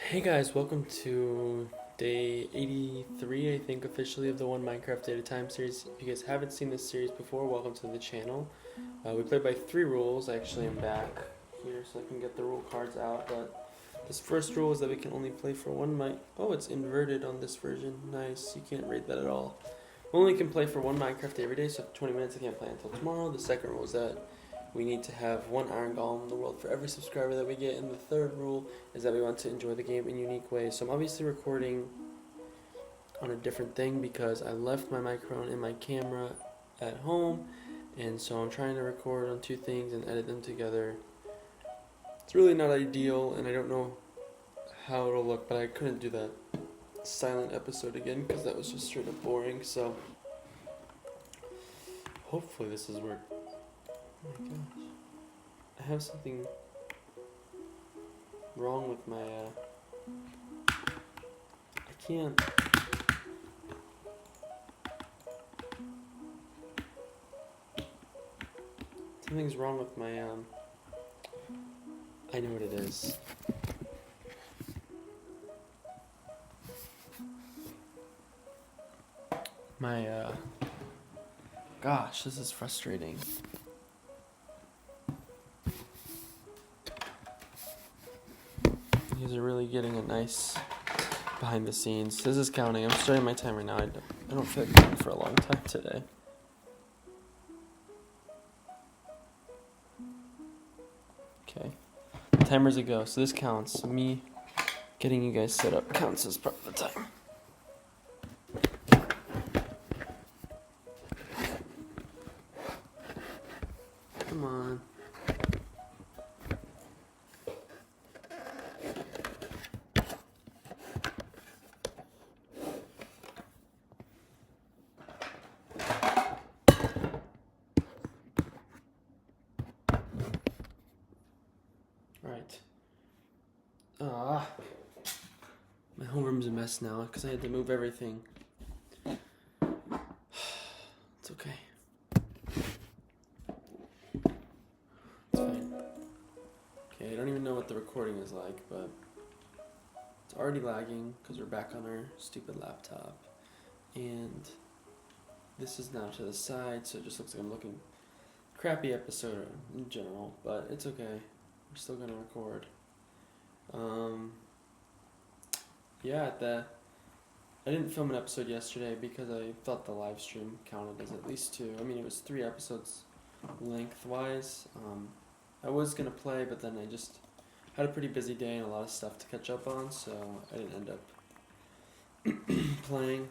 Hey guys, welcome to day 83, I think, officially of the One Minecraft Day at a Time series. If you guys haven't seen this series before, welcome to the channel. We play by 3 rules. I actually am back here so I can get the rule cards out, but this first rule is that we can only play for one Oh, it's inverted on this version. Nice, you can't read that at all. We only can play for one Minecraft every day, so for 20 minutes I can't play until tomorrow. The second rule is that we need to have one Iron Golem in the world for every subscriber that we get, and the third rule is that we want to enjoy the game in unique ways. So I'm obviously recording on a different thing because I left my microphone and my camera at home, and so I'm trying to record on two things and edit them together. It's really not ideal, and I don't know how it'll look, but I couldn't do that silent episode again because that was just straight up boring. So hopefully this is work. Oh my gosh. I have something wrong with my, I can't. Something's wrong with my, I know what it is. My, gosh, this is frustrating. You guys are really getting a nice behind the scenes. This is counting. I'm starting my timer now. I don't feel like playing for a long time today. Okay. Timer's a go, so this counts. Me getting you guys set up counts as part of the time. Come on. Alright. My homeroom's a mess now because I had to move everything. It's okay. It's fine. Okay, I don't even know what the recording is like, but it's already lagging because we're back on our stupid laptop. And this is now to the side, so it just looks like I'm looking crappy episode in general, but it's okay. We're still gonna record. Yeah, I didn't film an episode yesterday because I thought the live stream counted as at least 2. I mean, it was 3 episodes lengthwise. I was gonna play, but then I just had a pretty busy day and a lot of stuff to catch up on, so I didn't end up playing.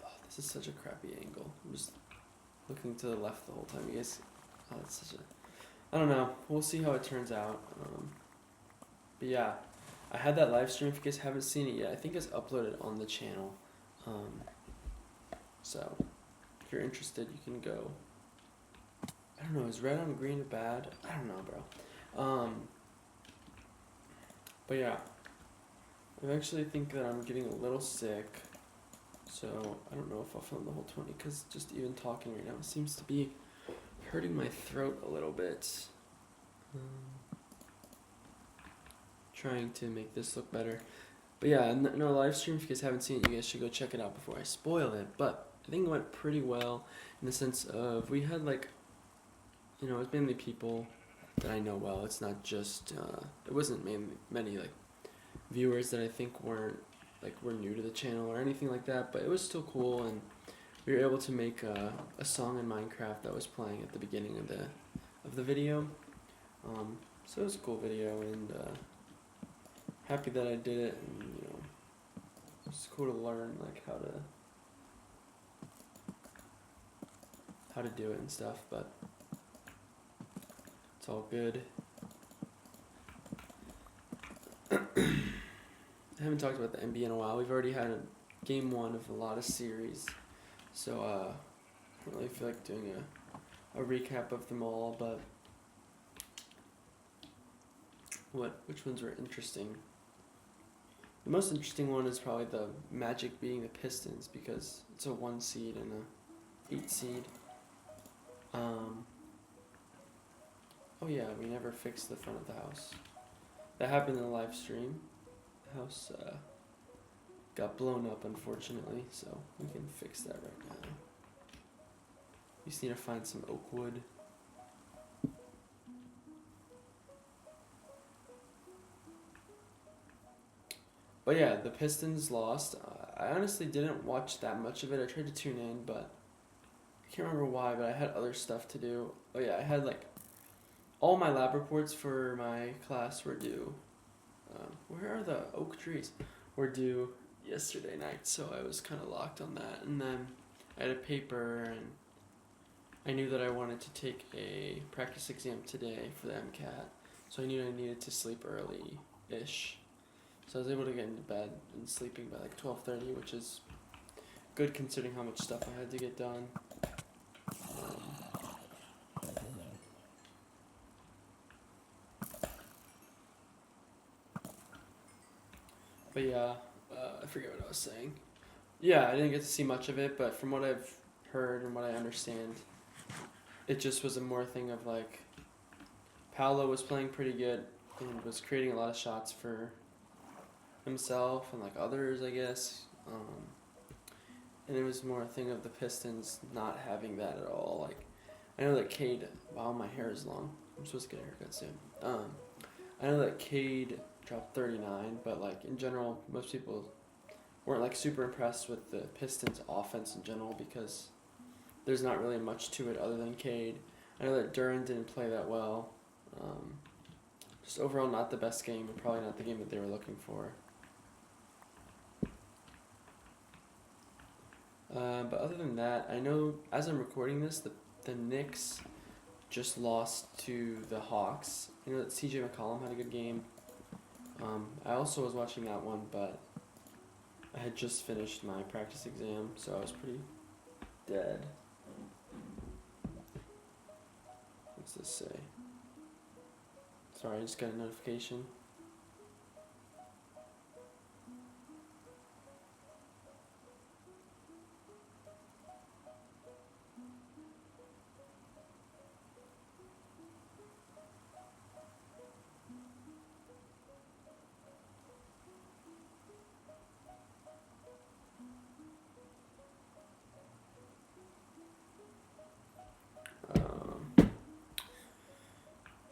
Oh, this is such a crappy angle. I'm just looking to the left the whole time. You guys, oh, that's such a, I don't know. We'll see how it turns out. But yeah, I had that live stream. If you guys haven't seen it yet, I think it's uploaded on the channel. So if you're interested, you can go. I don't know. Is red on green bad? I don't know, bro. But yeah, I actually think that I'm getting a little sick. So I don't know if I'll film the whole 20 because just even talking right now seems to be hurting my throat a little bit. Trying to make this look better. But yeah, no live stream. If you guys haven't seen it, you guys should go check it out before I spoil it. But I think it went pretty well in the sense of we had like, it was mainly people that I know well. It's not just, it wasn't many like viewers that I think were new to the channel or anything like that, but it was still cool, and we were able to make a song in Minecraft that was playing at the beginning of the video. So it was a cool video, and happy that I did it, and it's cool to learn like how to do it and stuff, but it's all good. I haven't talked about the MB in a while. We've already had game 1 of a lot of series, so I don't really feel like doing a recap of them all, but which ones were interesting? The most interesting one is probably the Magic being the Pistons because it's a 1 seed and a 8 seed. Oh yeah, we never fixed the front of the house. That happened in the live stream. The house got blown up, unfortunately, so we can fix that right now. We just need to find some oak wood. But yeah, the Pistons lost. I honestly didn't watch that much of it. I tried to tune in, but I can't remember why, but I had other stuff to do. Oh yeah, I had like all my lab reports for my class were due. Where are the oak trees? Were due yesterday night, so I was kind of locked on that. And then I had a paper, and I knew that I wanted to take a practice exam today for the MCAT, so I knew I needed to sleep early-ish. So I was able to get into bed and sleeping by like 12:30, which is good considering how much stuff I had to get done. But yeah, I forget what I was saying. Yeah, I didn't get to see much of it, but from what I've heard and what I understand, it just was a more thing of like, Paolo was playing pretty good and was creating a lot of shots for himself and like others, I guess. And it was more a thing of the Pistons not having that at all. Like, I know that Cade. Wow, my hair is long. I'm supposed to get a haircut soon. I know that Cade dropped 39, but like in general, most people weren't like super impressed with the Pistons' offense in general because there's not really much to it other than Cade. I know that Duran didn't play that well. Just overall, not the best game, and probably not the game that they were looking for. But other than that, I know as I'm recording this, the Knicks just lost to the Hawks. I know that CJ McCollum had a good game. I also was watching that one, but I had just finished my practice exam, so I was pretty dead. What's this say? Sorry, I just got a notification.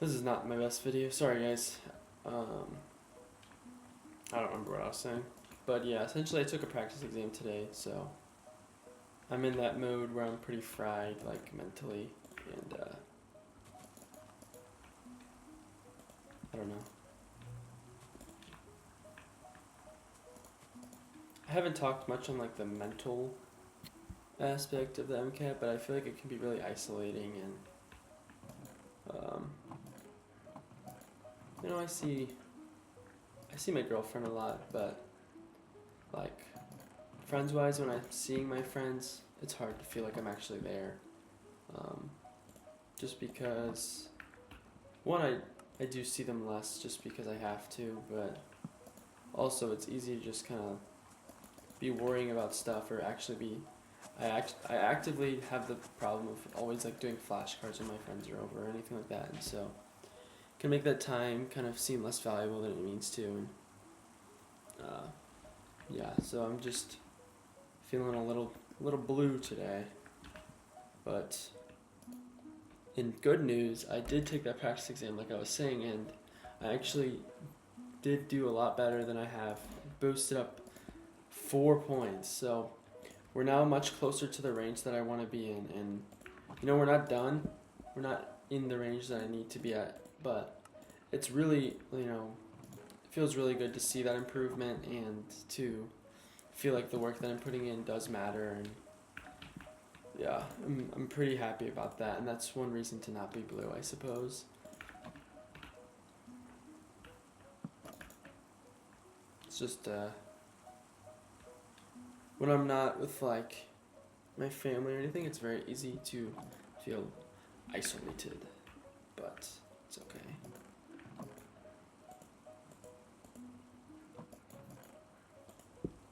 This is not my best video. Sorry, guys. I don't remember what I was saying. But yeah, essentially I took a practice exam today, so I'm in that mode where I'm pretty fried, like mentally, and I don't know. I haven't talked much on like the mental aspect of the MCAT, but I feel like it can be really isolating, and you know, I see my girlfriend a lot, but like friends wise, when I'm seeing my friends, it's hard to feel like I'm actually there. Just because one, I do see them less just because I have to, but also it's easy to just kind of be worrying about stuff or actually be. I actively have the problem of always like doing flashcards when my friends are over or anything like that, and so can make that time kind of seem less valuable than it means to. And yeah, so I'm just feeling a little blue today. But in good news, I did take that practice exam like I was saying, and I actually did do a lot better than I have. Boosted up 4 points, so we're now much closer to the range that I want to be in. And you know, we're not done. We're not in the range that I need to be at, but it's really, you know, it feels really good to see that improvement and to feel like the work that I'm putting in does matter. And yeah, I'm pretty happy about that, and that's one reason to not be blue, I suppose. It's just when I'm not with like my family or anything, it's very easy to feel isolated, but it's okay.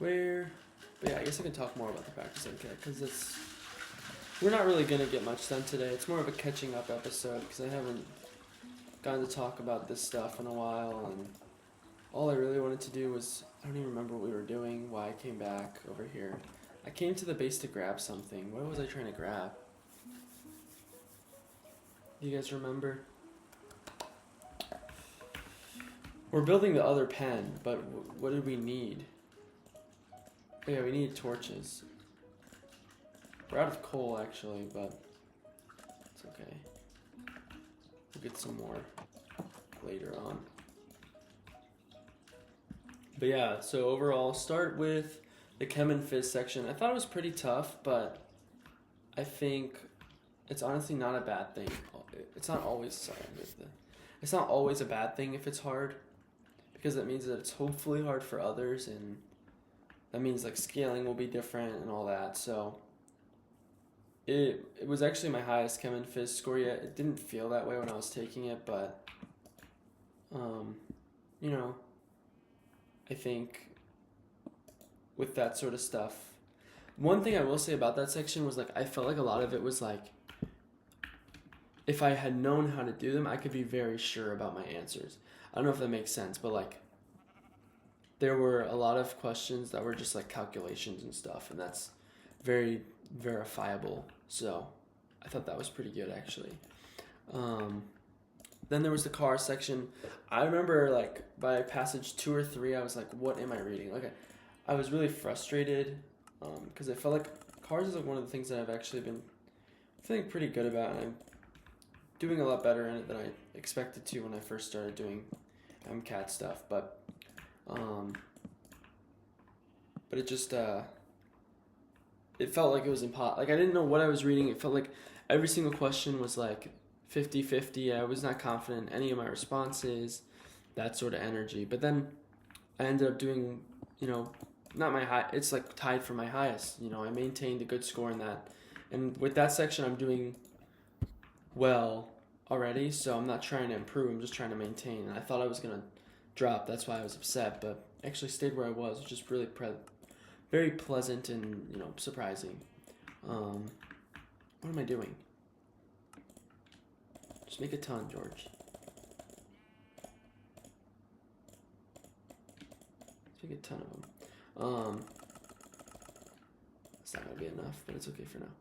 But yeah, I guess I can talk more about the practice MCAT because we're not really gonna get much done today. It's more of a catching up episode because I haven't gotten to talk about this stuff in a while, and all I really wanted to do was, I don't even remember what we were doing, why I came back over here. I came to the base to grab something. What was I trying to grab? Do you guys remember? We're building the other pen, but what did we need? Oh, yeah, we need torches. We're out of coal, actually, but it's okay. We'll get some more later on. But yeah, so overall, start with the Chem and Phys section. I thought it was pretty tough, but I think it's honestly not a bad thing. It's not always, it's not always a bad thing if it's hard, because it means that it's hopefully hard for others, and that means like scaling will be different and all that. So it was actually my highest Chem and Phys score yet. It didn't feel that way when I was taking it, but you know, I think with that sort of stuff, one thing I will say about that section was like I felt like a lot of it was like, if I had known how to do them, I could be very sure about my answers. I don't know if that makes sense, but like there were a lot of questions that were just like calculations and stuff, and that's very verifiable. So I thought that was pretty good, actually. Then there was the car section. I remember like by passage 2 or 3, I was like, what am I reading? Like I was really frustrated because I felt like cars is like one of the things that I've actually been feeling pretty good about, and I'm doing a lot better in it than I expected to when I first started doing MCAT stuff. But it just it felt like it was impossible. Like I didn't know what I was reading. It felt like every single question was like 50-50. I was not confident in any of my responses, that sort of energy. But then I ended up doing, not my high. It's like tied for my highest. I maintained a good score in that, and with that section, I'm doing well already. So I'm not trying to improve. I'm just trying to maintain. And I thought I was gonna drop. That's why I was upset. But actually stayed where I was, which is really very pleasant and surprising. What am I doing? Just make a ton, George. Let's make a ton of them. It's not gonna be enough, but it's okay for now.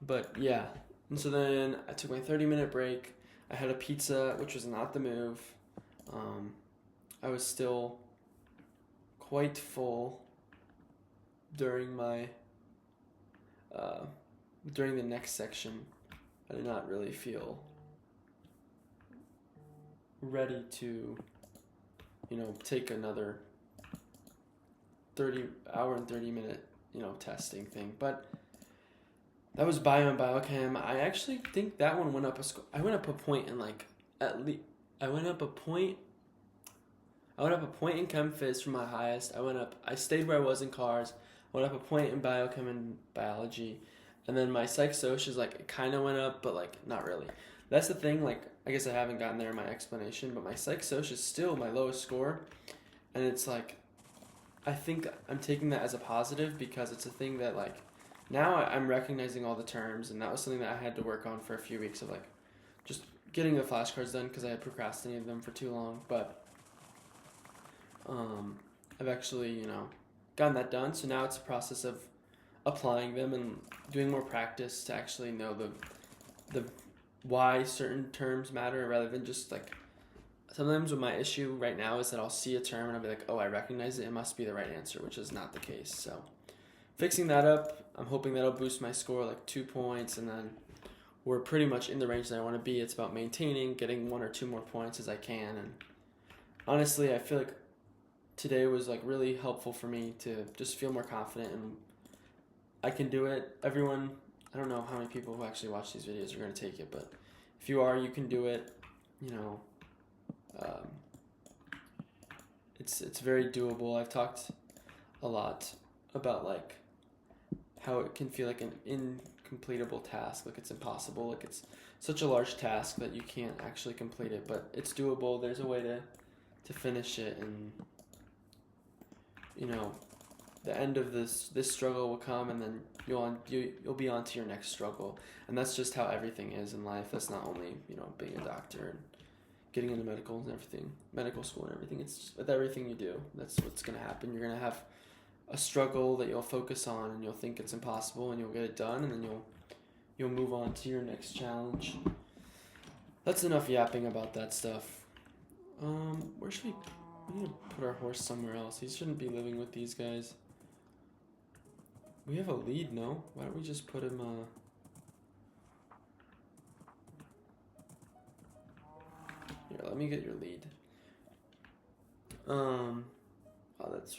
But yeah, and so then I took my 30-minute break. I had a pizza, which was not the move. I was still quite full during my during the next section. I did not really feel ready to take another 30-hour and 30-minute testing thing, but that was bio and biochem. I actually think that one went up a score. I went up a point in like I went up a point in Chem Phys from my highest. I stayed where I was in cars. I went up a point in biochem and biology. And then my psych soc is like, it kind of went up, but like not really. That's the thing, like, I guess I haven't gotten there in my explanation, but my psych soc is still my lowest score. And it's like, I think I'm taking that as a positive because it's a thing that like, now I'm recognizing all the terms, and that was something that I had to work on for a few weeks of like, just getting the flashcards done because I had procrastinated them for too long. But I've actually, gotten that done. So now it's a process of applying them and doing more practice to actually know the why certain terms matter, rather than just like, sometimes what my issue right now is that I'll see a term and I'll be like, oh, I recognize it, it must be the right answer, which is not the case. So fixing that up, I'm hoping that'll boost my score like 2 points, and then we're pretty much in the range that I want to be. It's about maintaining, getting 1 or 2 more points as I can. And honestly, I feel like today was like really helpful for me to just feel more confident, and I can do it. Everyone, I don't know how many people who actually watch these videos are going to take it, but if you are, you can do it. It's very doable. I've talked a lot about like how it can feel like an incompletable task, like it's impossible, like it's such a large task that you can't actually complete it, but it's doable. There's a way to finish it, and the end of this struggle will come, and then you'll be on to your next struggle. And that's just how everything is in life. That's not only being a doctor and getting into medical school and everything. It's with everything you do, that's what's gonna happen. You're gonna have a struggle that you'll focus on, and you'll think it's impossible, and you'll get it done, and then you'll move on to your next challenge. That's enough yapping about that stuff. Where should we need to put our horse somewhere else. He shouldn't be living with these guys. We have a lead, no? Why don't we just put him, Here, let me get your lead. Oh, that's...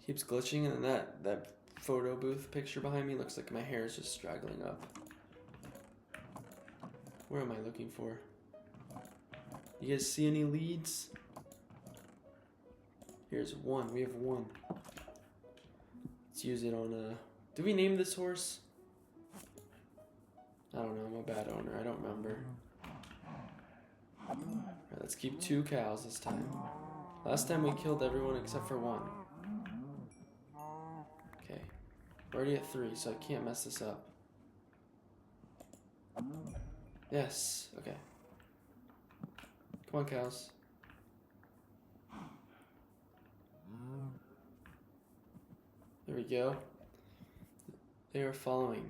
Keeps glitching, and then that photo booth picture behind me looks like my hair is just straggling up. Where am I looking for? You guys see any leads? Here's one. We have one. Let's use it on did we name this horse? I don't know. I'm a bad owner. I don't remember. Alright, let's keep 2 cows this time. Last time we killed everyone except for one. Okay. We're already at 3, so I can't mess this up. Yes. Okay. Come on, cows. There we go. They are following.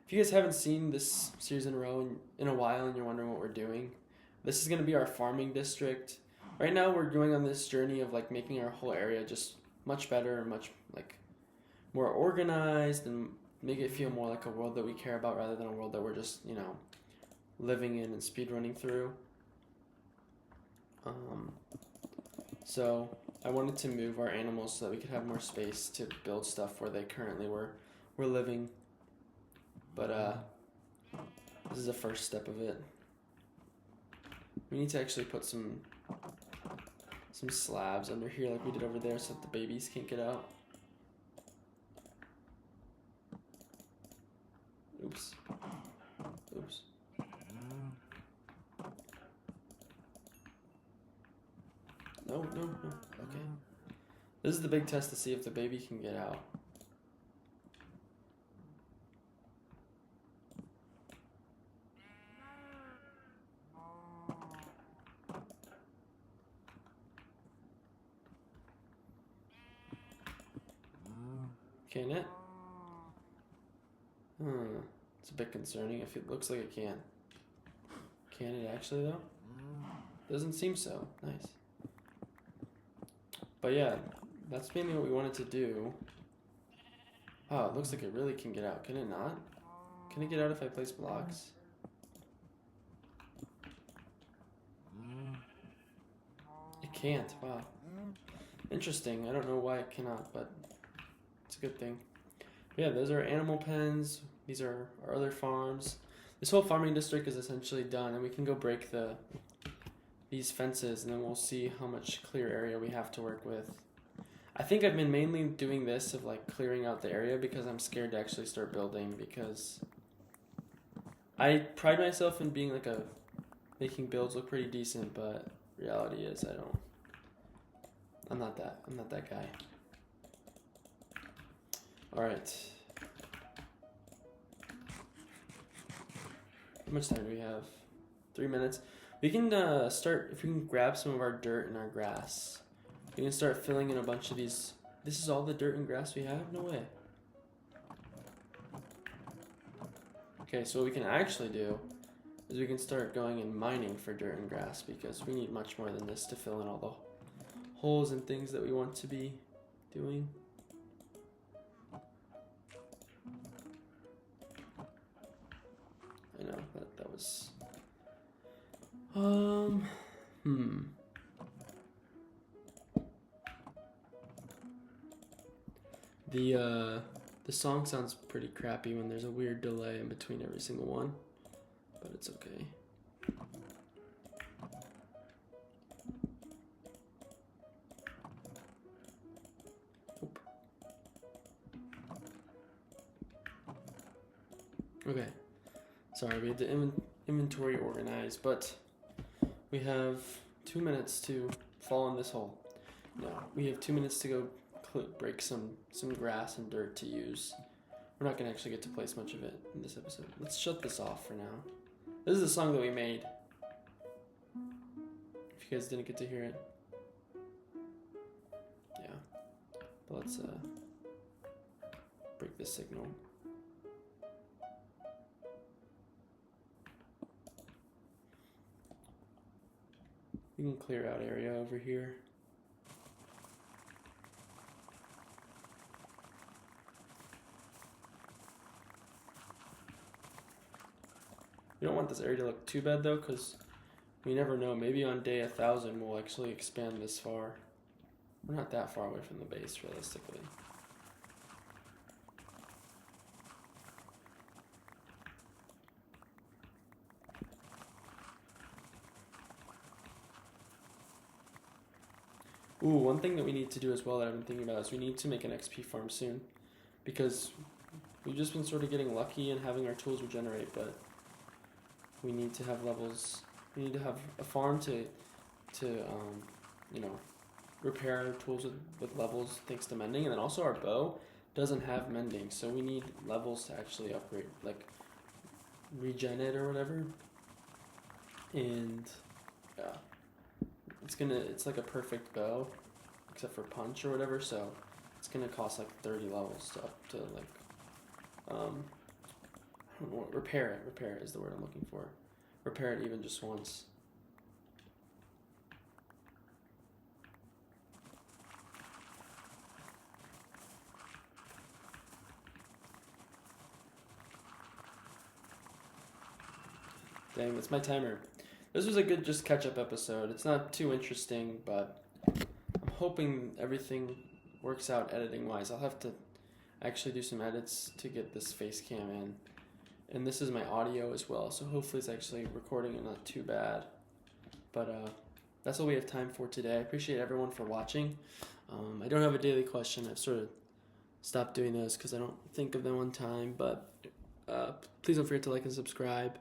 If you guys haven't seen this series in a row in a while and you're wondering what we're doing, this is going to be our farming district. Right now we're going on this journey of like making our whole area just much better and much like more organized, and make it feel more like a world that we care about rather than a world that we're just, you know, living in and speedrunning through. So I wanted to move our animals so that we could have more space to build stuff where they currently were living. But this is the first step of it. We need to actually put some slabs under here like we did over there so that the babies can't get out. Oops. Oops. No. Okay. This is the big test to see if the baby can get out. Can it? It's a bit concerning if it looks like it can. Can it actually though? Doesn't seem so. Nice. But yeah, that's mainly what we wanted to do. Oh, it looks like it really can get out. Can it not? Can it get out if I place blocks? It can't. Wow. Interesting. I don't know why it cannot, but it's a good thing. Yeah, those are animal pens. These are our other farms. This whole farming district is essentially done, and we can go break these fences, and then we'll see how much clear area we have to work with. I think I've been mainly doing this of like clearing out the area because I'm scared to actually start building, because I pride myself in being like making builds look pretty decent, but reality is I'm not that guy. Alright. How much time do we have? 3 minutes. We can start, if we can grab some of our dirt and our grass. We can start filling in a bunch of these. This is all the dirt and grass we have? No way. Okay, so what we can actually do is we can start going and mining for dirt and grass, because we need much more than this to fill in all the holes and things that we want to be doing. I know, that was... The song sounds pretty crappy when there's a weird delay in between every single one, but it's okay. Nope. Okay. Sorry, we had to inventory organize, but we have 2 minutes to fall in this hole. No, we have 2 minutes to go break some grass and dirt to use. we're not going to actually get to place much of it in this episode. Let's shut this off for now. This is a song that we made. If you guys didn't get to hear it. Yeah. But let's break this signal. We can clear out area over here. We don't want this area to look too bad though, because we never know. Maybe on day 1,000 we'll actually expand this far. We're not that far away from the base, realistically. Ooh, one thing that we need to do as well that I've been thinking about is we need to make an XP farm soon, because we've just been sort of getting lucky and having our tools regenerate, but we need to have levels. We need to have a farm to you know, repair our tools with levels thanks to mending, and then also our bow doesn't have mending, so we need levels to actually upgrade, like regen it or whatever. And yeah, it's like a perfect bow, except for punch or whatever, so it's gonna cost like 30 levels to up to like I don't know, repair it is the word I'm looking for. Repair it even just once. Dang, that's my timer. This was a good just catch-up episode. It's not too interesting, but I'm hoping everything works out editing-wise. I'll have to actually do some edits to get this face cam in. And this is my audio as well, so hopefully it's actually recording and not too bad. But that's all we have time for today. I appreciate everyone for watching. I don't have a daily question. I've sort of stopped doing those because I don't think of them on time, but please don't forget to like and subscribe,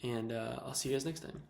and I'll see you guys next time.